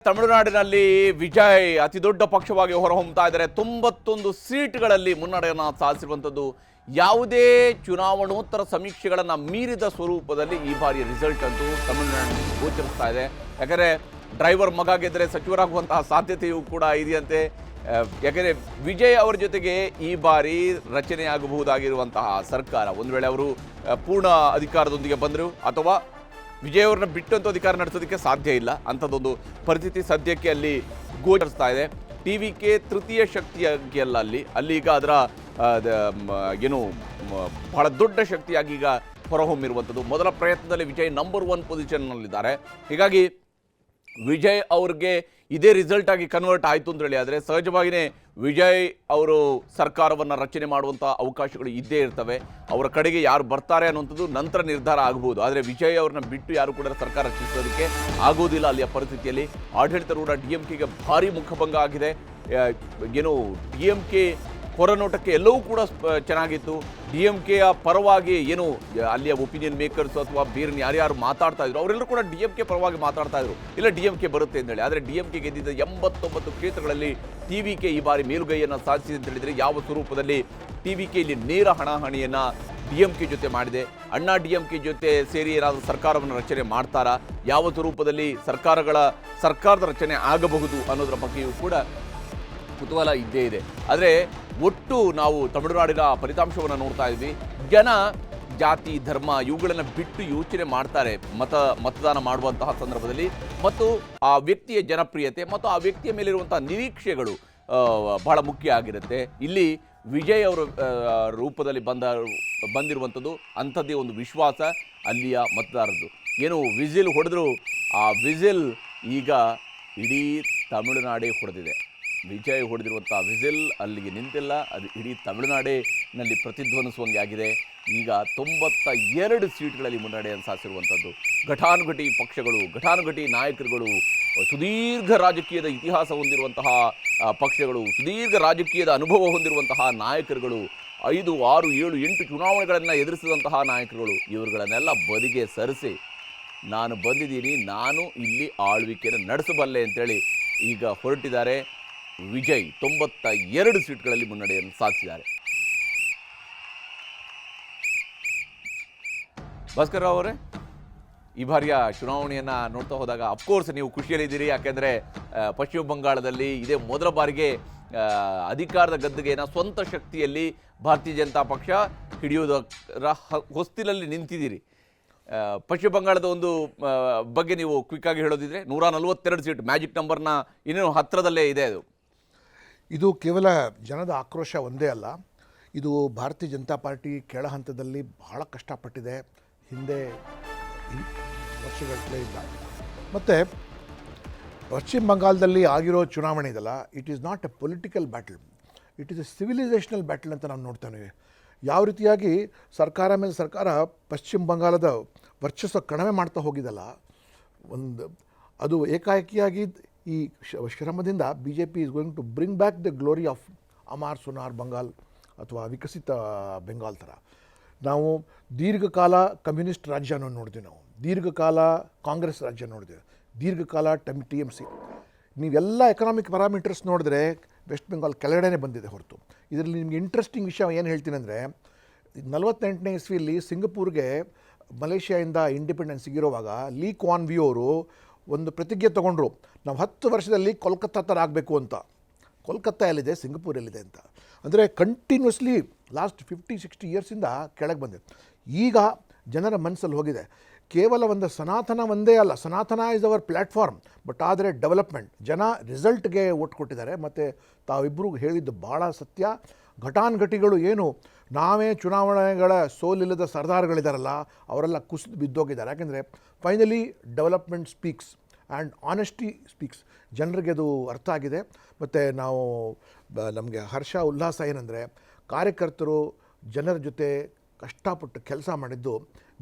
ತಮಿಳುನಾಡಿನಲ್ಲಿ ವಿಜಯ್ ಅತಿ ದೊಡ್ಡ ಪಕ್ಷವಾಗಿ ಹೊರಹೊಮ್ಮುತ್ತಾ ಇದ್ದಾರೆ. 91 ಸೀಟ್ಗಳಲ್ಲಿ ಮುನ್ನಡೆಯನ್ನು ಸಾಧಿಸಿರುವಂಥದ್ದು. ಯಾವುದೇ ಚುನಾವಣೋತ್ತರ ಸಮೀಕ್ಷೆಗಳನ್ನು ಮೀರಿದ ಸ್ವರೂಪದಲ್ಲಿ ಈ ಬಾರಿ ರಿಸಲ್ಟ್ ಅಂತೂ ತಮಿಳುನಾಡಿನಲ್ಲಿ ಗೋಚರಿಸ್ತಾ ಇದೆ. ಯಾಕಂದರೆ ಡ್ರೈವರ್ ಮಗ ಗೆದ್ದರೆ ಸಚಿವರಾಗುವಂತಹ ಸಾಧ್ಯತೆಯೂ ಕೂಡ ಇದೆಯಂತೆ. ಯಾಕಂದರೆ ವಿಜಯ್ ಅವರ ಜೊತೆಗೆ ಈ ಬಾರಿ ರಚನೆಯಾಗಬಹುದಾಗಿರುವಂತಹ ಸರ್ಕಾರ ಒಂದು ವೇಳೆ ಅವರು ಪೂರ್ಣ ಅಧಿಕಾರದೊಂದಿಗೆ ಬಂದರು ಅಥವಾ ವಿಜಯ್ ಅವ್ರನ್ನ ಬಿಟ್ಟಂತೂ ಅಧಿಕಾರ ನಡೆಸೋದಕ್ಕೆ ಸಾಧ್ಯ ಇಲ್ಲ. ಅಂಥದ್ದೊಂದು ಪರಿಸ್ಥಿತಿ ಸದ್ಯಕ್ಕೆ ಅಲ್ಲಿ ಗೋಚರಿಸ್ತಾ ಇದೆ. TVK ತೃತೀಯ ಶಕ್ತಿಯಾಗಿ ಅಲ್ಲ ಅಲ್ಲಿ ಈಗ ಅದರ ಏನು ಬಹಳ ದೊಡ್ಡ ಶಕ್ತಿಯಾಗಿ ಈಗ ಹೊರಹೊಮ್ಮಿರುವಂಥದ್ದು. ಮೊದಲ ಪ್ರಯತ್ನದಲ್ಲಿ ವಿಜಯ್ ನಂಬರ್ 1 ಪೊಸಿಷನ್ನಲ್ಲಿದ್ದಾರೆ. ಹೀಗಾಗಿ ವಿಜಯ್ ಅವ್ರಿಗೆ ಇದೇ ರಿಸಲ್ಟ್ ಆಗಿ ಕನ್ವರ್ಟ್ ಆಯಿತು ಅಂತ ಹೇಳಿ ಆದರೆ ಸಹಜವಾಗಿಯೇ ವಿಜಯ್ ಅವರು ಸರ್ಕಾರವನ್ನು ರಚನೆ ಮಾಡುವಂಥ ಅವಕಾಶಗಳು ಇದ್ದೇ ಇರ್ತವೆ. ಅವರ ಕಡೆಗೆ ಯಾರು ಬರ್ತಾರೆ ಅನ್ನುವಂಥದ್ದು ನಂತರ ನಿರ್ಧಾರ ಆಗ್ಬೋದು. ಆದರೆ ವಿಜಯ್ ಅವ್ರನ್ನ ಬಿಟ್ಟು ಯಾರು ಕೂಡ ಸರ್ಕಾರ ರಚಿಸೋದಕ್ಕೆ ಆಗೋದಿಲ್ಲ. ಅಲ್ಲಿಯ ಪರಿಸ್ಥಿತಿಯಲ್ಲಿ ಆಡಳಿತಾರೂಢ DMKಗೆ ಭಾರಿ ಮುಖಭಂಗ ಆಗಿದೆ. ಏನು DMK ಹೊರನೋಟಕ್ಕೆ ಎಲ್ಲವೂ ಕೂಡ ಚೆನ್ನಾಗಿತ್ತು. DMKಯ ಪರವಾಗಿ ಏನು ಅಲ್ಲಿಯ ಒಪಿನಿಯನ್ ಮೇಕರ್ಸ್ ಅಥವಾ ಬೇರೆ ಯಾರ್ಯಾರು ಮಾತಾಡ್ತಾ ಇದ್ರು ಅವರೆಲ್ಲರೂ ಕೂಡ DMK ಪರವಾಗಿ ಮಾತಾಡ್ತಾ ಇದ್ರು, ಇಲ್ಲ DMK ಬರುತ್ತೆ ಅಂತೇಳಿ. ಆದರೆ DMK ಗೆದ್ದಿದ್ದ 89 ಕ್ಷೇತ್ರಗಳಲ್ಲಿ TVK ಈ ಬಾರಿ ಮೇಲುಗೈಯನ್ನು ಸಾಧಿಸಿದೆ ಅಂತ ಹೇಳಿದರೆ ಯಾವ ಸ್ವರೂಪದಲ್ಲಿ TVK ಇಲ್ಲಿ ನೇರ ಹಣಾಹಣಿಯನ್ನು DMK ಜೊತೆ ಮಾಡಿದೆ. ಅಣ್ಣಾ DMK ಜೊತೆ ಸೇರಿ ಏನಾದರೂ ಸರ್ಕಾರವನ್ನು ರಚನೆ ಮಾಡ್ತಾರಾ, ಯಾವ ಸ್ವರೂಪದಲ್ಲಿ ಸರ್ಕಾರದ ರಚನೆ ಆಗಬಹುದು ಅನ್ನೋದರ ಬಗ್ಗೆಯೂ ಕೂಡ ಕುತೂಹಲ ಇದ್ದೇ ಇದೆ. ಆದರೆ ಒಟ್ಟು ನಾವು ತಮಿಳುನಾಡಿನ ಫಲಿತಾಂಶವನ್ನು ನೋಡ್ತಾ ಇದ್ವಿ. ಜನ ಜಾತಿ ಧರ್ಮ ಇವುಗಳನ್ನು ಬಿಟ್ಟು ಯೋಚನೆ ಮಾಡ್ತಾರೆ ಮತದಾನ ಮಾಡುವಂತಹ ಸಂದರ್ಭದಲ್ಲಿ. ಮತ್ತು ಆ ವ್ಯಕ್ತಿಯ ಜನಪ್ರಿಯತೆ ಮತ್ತು ಆ ವ್ಯಕ್ತಿಯ ಮೇಲಿರುವಂತಹ ನಿರೀಕ್ಷೆಗಳು ಬಹಳ ಮುಖ್ಯ ಆಗಿರುತ್ತೆ. ಇಲ್ಲಿ ವಿಜಯ್ ಅವರ ರೂಪದಲ್ಲಿ ಬಂದಿರುವಂಥದ್ದು ಅಂಥದ್ದೇ ಒಂದು ವಿಶ್ವಾಸ ಅಲ್ಲಿಯ ಮತದಾರರದ್ದು. ಏನು ವಿಸಿಲ್ ಹೊಡೆದ್ರು, ಆ ವಿಸಿಲ್ ಈಗ ಇಡೀ ತಮಿಳುನಾಡೇ ಹೊಡೆದಿದೆ. ವಿಜಯ್ ಹೊಡೆದಿರುವಂಥ ವಿಸಿಲ್ ಅಲ್ಲಿಗೆ ನಿಂತಿಲ್ಲ, ಅದು ಇಡೀ ತಮಿಳುನಾಡಿನಲ್ಲಿ ಪ್ರತಿಧ್ವನಿಸುವಂಗೆ ಆಗಿದೆ. ಈಗ 92 ಸೀಟ್ಗಳಲ್ಲಿ ಮುನ್ನಡೆಯನ್ನು ಸಾಧಿಸಿರುವಂಥದ್ದು. ಘಟಾನುಘಟಿ ಪಕ್ಷಗಳು, ಘಟಾನುಘಟಿ ನಾಯಕರುಗಳು, ಸುದೀರ್ಘ ರಾಜಕೀಯದ ಇತಿಹಾಸ ಹೊಂದಿರುವಂತಹ ಪಕ್ಷಗಳು, ಸುದೀರ್ಘ ರಾಜಕೀಯದ ಅನುಭವ ಹೊಂದಿರುವಂತಹ ನಾಯಕರುಗಳು, 5, 6, 7, 8 ಚುನಾವಣೆಗಳನ್ನು ಎದುರಿಸಿದಂತಹ ನಾಯಕರುಗಳು, ಇವರುಗಳನ್ನೆಲ್ಲ ಬದಿಗೆ ಸರಿಸಿ ನಾನು ಬಂದಿದ್ದೀನಿ, ನಾನು ಇಲ್ಲಿ ಆಳ್ವಿಕೆಯನ್ನು ನಡೆಸಬಲ್ಲೆ ಅಂತೇಳಿ ಈಗ ಹೊರಟಿದ್ದಾರೆ. ವಿಜಯ್ 92 ಸೀಟ್ಗಳಲ್ಲಿ ಮುನ್ನಡೆಯನ್ನು ಸಾಧಿಸಿದ್ದಾರೆ. ಭಾಸ್ಕರ್ ರಾವ್ ಅವರೇ, ಈ ಬಾರಿಯ ಚುನಾವಣೆಯನ್ನು ನೋಡ್ತಾ ಹೋದಾಗ ಅಫ್ಕೋರ್ಸ್ ನೀವು ಖುಷಿಯಲ್ಲಿದ್ದೀರಿ. ಯಾಕೆಂದರೆ ಪಶ್ಚಿಮ ಬಂಗಾಳದಲ್ಲಿ ಇದೇ ಮೊದಲ ಬಾರಿಗೆ ಅಧಿಕಾರದ ಗದ್ದುಗೆಯನ್ನು ಸ್ವಂತ ಶಕ್ತಿಯಲ್ಲಿ ಭಾರತೀಯ ಜನತಾ ಪಕ್ಷ ಹಿಡಿಯೋದರ ಹೊಸ್ತಿಲಲ್ಲಿ ನಿಂತಿದ್ದೀರಿ. ಪಶ್ಚಿಮ ಬಂಗಾಳದ ಒಂದು ಬಗ್ಗೆ ನೀವು ಕ್ವಿಕ್ಕಾಗಿ ಹೇಳೋದಿದ್ರೆ 142 ಸೀಟ್ ಮ್ಯಾಜಿಕ್ ನಂಬರ್ನ ಇನ್ನೂ ಹತ್ತಿರದಲ್ಲೇ ಇದೆ. ಇದು ಕೇವಲ ಜನದ ಆಕ್ರೋಶ ಒಂದೇ ಅಲ್ಲ, ಇದು ಭಾರತೀಯ ಜನತಾ ಪಾರ್ಟಿ ಕೆಳ ಹಂತದಲ್ಲಿ ಬಹಳ ಕಷ್ಟಪಟ್ಟಿದೆ. ಹಿಂದೆ ವರ್ಷಗಟ್ಟಲೆ ಇಲ್ಲ. ಮತ್ತು ಪಶ್ಚಿಮ ಬಂಗಾಳದಲ್ಲಿ ಆಗಿರೋ ಚುನಾವಣೆ ಇದಲ್ಲ, it is not A political battle, it is A civilisational battle ಅಂತ ನಾವು ನೋಡ್ತೇವೆ. ಯಾವ ರೀತಿಯಾಗಿ ಸರ್ಕಾರ ಮೇಲೆ ಸರ್ಕಾರ ಪಶ್ಚಿಮ ಬಂಗಾಳದ ವರ್ಚಸ್ಸು ಕಡಿಮೆ ಮಾಡ್ತಾ ಹೋಗಿದಲ್ಲ, ಅದು ಏಕಾಏಕಿಯಾಗಿ ಈ ಶ್ರಮದಿಂದ BJP is going to bring back the glory of Amar Sonar Bangal ಅಥವಾ ವಿಕಸಿತ ಬೆಂಗಾಲ್ ಥರ. ನಾವು ದೀರ್ಘಕಾಲ ಕಮ್ಯುನಿಸ್ಟ್ ರಾಜ್ಯನ ನೋಡಿದ್ವಿ, ನಾವು ದೀರ್ಘಕಾಲ ಕಾಂಗ್ರೆಸ್ ರಾಜ್ಯ ನೋಡಿದ್ದೇವೆ, ದೀರ್ಘಕಾಲ TMC. ನೀವೆಲ್ಲ ಎಕನಾಮಿಕ್ ಪ್ಯಾರಾಮೀಟರ್ಸ್ ನೋಡಿದ್ರೆ ವೆಸ್ಟ್ ಬೆಂಗಾಲ್ ಕೆಳಗಡೆನೇ ಬಂದಿದೆ ಹೊರತು. ಇದರಲ್ಲಿ ನಿಮಗೆ ಇಂಟ್ರೆಸ್ಟಿಂಗ್ ವಿಷಯ ಏನು ಹೇಳ್ತೀನಿ ಅಂದರೆ, 48ನೇ ಇಸ್ವಿಯಲ್ಲಿ ಸಿಂಗಪೂರ್ಗೆ ಮಲೇಷ್ಯಾದಿಂದ ಇಂಡಿಪೆಂಡೆನ್ಸ್ ಸಿಗಿರುವಾಗ ಲೀ ಕ್ವಾನ್ ವಿ ಅವರು ಒಂದು ಪ್ರತಿಜ್ಞೆ ತೊಗೊಂಡ್ರು, ನಾವು 10 ವರ್ಷದಲ್ಲಿ ಕೋಲ್ಕತ್ತಾ ಥರ ಆಗಬೇಕು ಅಂತ. ಕೋಲ್ಕತ್ತಾ ಎಲ್ಲಿದೆ, ಸಿಂಗಪೂರ್ ಎಲ್ಲಿದೆ ಅಂತ. ಅಂದರೆ ಕಂಟಿನ್ಯೂಸ್ಲಿ ಲಾಸ್ಟ್ 50-60 ಇಯರ್ಸಿಂದ ಕೆಳಗೆ ಬಂದಿದೆ. ಈಗ ಜನರ ಮನಸ್ಸಲ್ಲಿ ಹೋಗಿದೆ. ಕೇವಲ ಒಂದು ಸನಾತನ ಒಂದೇ ಅಲ್ಲ, ಸನಾತನ ಇಸ್ ಅವರ್ ಪ್ಲ್ಯಾಟ್ಫಾರ್ಮ್, ಬಟ್ ಆದರೆ ಡೆವಲಪ್ಮೆಂಟ್. ಜನ ರಿಸಲ್ಟ್ಗೆ ಓಟ್ ಕೊಟ್ಟಿದ್ದಾರೆ. ಮತ್ತು ತಾವಿಬ್ಬರು ಹೇಳಿದ್ದು ಭಾಳ ಸತ್ಯ. ಘಟಾನುಘಟಿಗಳು ಏನು ನಾವೇ ಚುನಾವಣೆಗಳ ಸೋಲಿಲ್ಲದ ಸರ್ದಾರ್ಗಳಿದ್ದಾರಲ್ಲ, ಅವರೆಲ್ಲ ಕುಸಿದು ಬಿದ್ದೋಗಿದ್ದಾರೆ. ಯಾಕೆಂದರೆ finally development speaks and honesty speaks. ಜನರಿಗೆ ಅದು ಅರ್ಥ ಆಗಿದೆ. ಮತ್ತು ನಮಗೆ ಹರ್ಷ ಉಲ್ಲಾಸ ಏನಂದರೆ, ಕಾರ್ಯಕರ್ತರು ಜನರ ಜೊತೆ ಕಷ್ಟಪಟ್ಟು ಕೆಲಸ ಮಾಡಿದ್ದು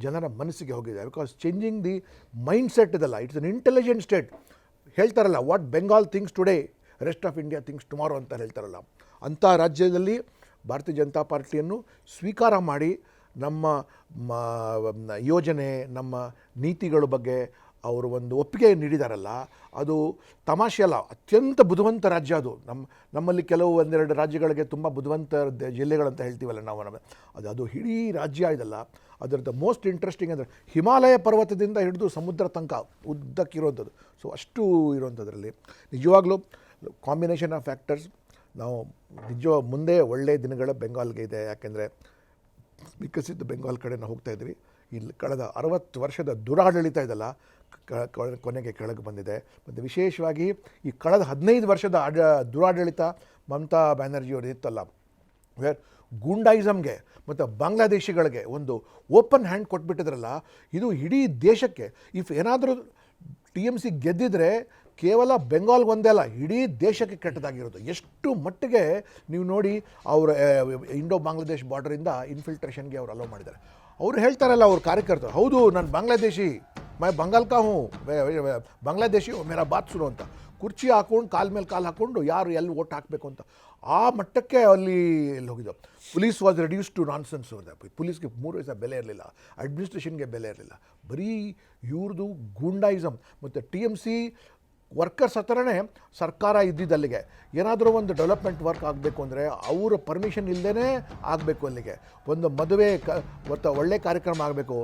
ಜನರ ಮನಸ್ಸಿಗೆ ಹೋಗಿದೆ. Because changing the mind set ಇದಲ್ಲ, ಇಟ್ಸ್ ಅನ್ ಇಂಟೆಲಿಜೆಂಟ್ ಸ್ಟೇಟ್. ಹೇಳ್ತಾರಲ್ಲ, what Bengal things today rest of India things tomorrow ಅಂತ ಹೇಳ್ತಾರಲ್ಲ, ಅಂಥ ರಾಜ್ಯದಲ್ಲಿ ಭಾರತೀಯ ಜನತಾ ಪಾರ್ಟಿಯನ್ನು ಸ್ವೀಕಾರ ಮಾಡಿ ನಮ್ಮ ಯೋಜನೆ, ನಮ್ಮ ನೀತಿಗಳ ಬಗ್ಗೆ ಅವರು ಒಂದು ಒಪ್ಪಿಗೆ ನೀಡಿದಾರಲ್ಲ, ಅದು ತಮಾಷೆ ಅಲ್ಲ. ಅತ್ಯಂತ ಬುದ್ಧಿವಂತ ರಾಜ್ಯ ಅದು. ನಮ್ಮಲ್ಲಿ ಕೆಲವು ಒಂದೆರಡು ರಾಜ್ಯಗಳಿಗೆ ತುಂಬ ಬುದ್ಧಿವಂತ ಜಿಲ್ಲೆಗಳಂತ ಹೇಳ್ತೀವಲ್ಲ ನಾವು, ಅದು ಇಡೀ ರಾಜ್ಯ ಇದಲ್ಲ. ಅದರದ್ದು ಮೋಸ್ಟ್ ಇಂಟ್ರೆಸ್ಟಿಂಗ್ ಅಂದರೆ ಹಿಮಾಲಯ ಪರ್ವತದಿಂದ ಹಿಡಿದು ಸಮುದ್ರ ತನಕ ಉದ್ದಕ್ಕಿರುವಂಥದ್ದು. ಸೊ ಅಷ್ಟು ಇರುವಂಥದ್ರಲ್ಲಿ ನಿಜವಾಗ್ಲೂ ಕಾಂಬಿನೇಷನ್ ಆಫ್ ಫ್ಯಾಕ್ಟರ್ಸ್. ನಾವು ಮುಂದೆ ಒಳ್ಳೆಯ ದಿನಗಳ ಬೆಂಗಾಲ್ಗೆ ಇದೆ. ಯಾಕೆಂದರೆ ವಿಕಸಿತ ಬೆಂಗಾಲ್ ಕಡೆ ನಾವು ಹೋಗ್ತಾ ಇದ್ವಿ. ಇಲ್ಲಿ ಕಳೆದ 60 ವರ್ಷದ ದುರಾಡಳಿತ ಇದೆಲ್ಲ ಕೊನೆಗೆ ಕೆಳಗೆ ಬಂದಿದೆ. ಮತ್ತು ವಿಶೇಷವಾಗಿ ಈ ಕಳೆದ 15 ವರ್ಷದ ದುರಾಡಳಿತ ಮಮತಾ ಬ್ಯಾನರ್ಜಿಯವರು ಇತ್ತಲ್ಲ, ವೇರ್ ಗೂಂಡಾಯಿಸಮ್ಗೆ ಮತ್ತು ಬಾಂಗ್ಲಾದೇಶಿಗಳಿಗೆ ಒಂದು ಓಪನ್ ಹ್ಯಾಂಡ್ ಕೊಟ್ಬಿಟ್ಟಿದ್ರಲ್ಲ, ಇದು ಇಡೀ ದೇಶಕ್ಕೆ. ಏನಾದರೂ TMC ಗೆದ್ದಿದ್ರೆ ಕೇವಲ ಬೆಂಗಾಲ್ಗೆ ಒಂದೇ ಅಲ್ಲ, ಇಡೀ ದೇಶಕ್ಕೆ ಕೆಟ್ಟದಾಗಿರೋದು. ಎಷ್ಟು ಮಟ್ಟಿಗೆ ನೀವು ನೋಡಿ, ಅವರ ಇಂಡೋ ಬಾಂಗ್ಲಾದೇಶ್ ಬಾರ್ಡರಿಂದ ಇನ್ಫಿಲ್ಟ್ರೇಷನ್ಗೆ ಅವ್ರು ಅಲೋ ಮಾಡಿದ್ದಾರೆ. ಅವರು ಹೇಳ್ತಾರಲ್ಲ ಅವ್ರ ಕಾರ್ಯಕರ್ತರು, ಹೌದು ನಾನು ಬಾಂಗ್ಲಾದೇಶಿ, ಮೈ ಬಂಗಾಲ್ ಕಾ ಹೂँ, ಬಾಂಗ್ಲಾದೇಶಿ ಮೇರಾ ಬಾತ್ ಸುನು ಅಂತ ಕುರ್ಚಿ ಹಾಕ್ಕೊಂಡು ಕಾಲ ಮೇಲೆ ಕಾಲು ಹಾಕ್ಕೊಂಡು ಯಾರು ಎಲ್ಲಿ ಓಟ್ ಹಾಕಬೇಕು ಅಂತ ಆ ಮಟ್ಟಕ್ಕೆ ಅಲ್ಲಿ ಹೋಗಿದ್ದು. Police was reduce to nonsense. ಪೊಲೀಸ್ಗೆ 3 ವರ್ಷ ಬೆಲೆ ಇರಲಿಲ್ಲ, ಅಡ್ಮಿನಿಸ್ಟ್ರೇಷನ್ಗೆ ಬೆಲೆ ಇರಲಿಲ್ಲ. ಬರೀ ಇವ್ರದ್ದು ಗೂಂಡಾಯಿಸಮ್. ಮತ್ತು TMC ವರ್ಕರ್ಸ್ ಹತ್ರನೇ ಸರ್ಕಾರ ಇದ್ದಿದ್ದಲ್ಲಿಗೆ. ಏನಾದರೂ ಒಂದು ಡೆವಲಪ್ಮೆಂಟ್ ವರ್ಕ್ ಆಗಬೇಕು ಅಂದರೆ ಅವರ ಪರ್ಮಿಷನ್ ಇಲ್ಲದೇ ಆಗಬೇಕು. ಅಲ್ಲಿಗೆ ಒಂದು ಮದುವೆ ಒಳ್ಳೆ ಕಾರ್ಯಕ್ರಮ ಆಗಬೇಕು,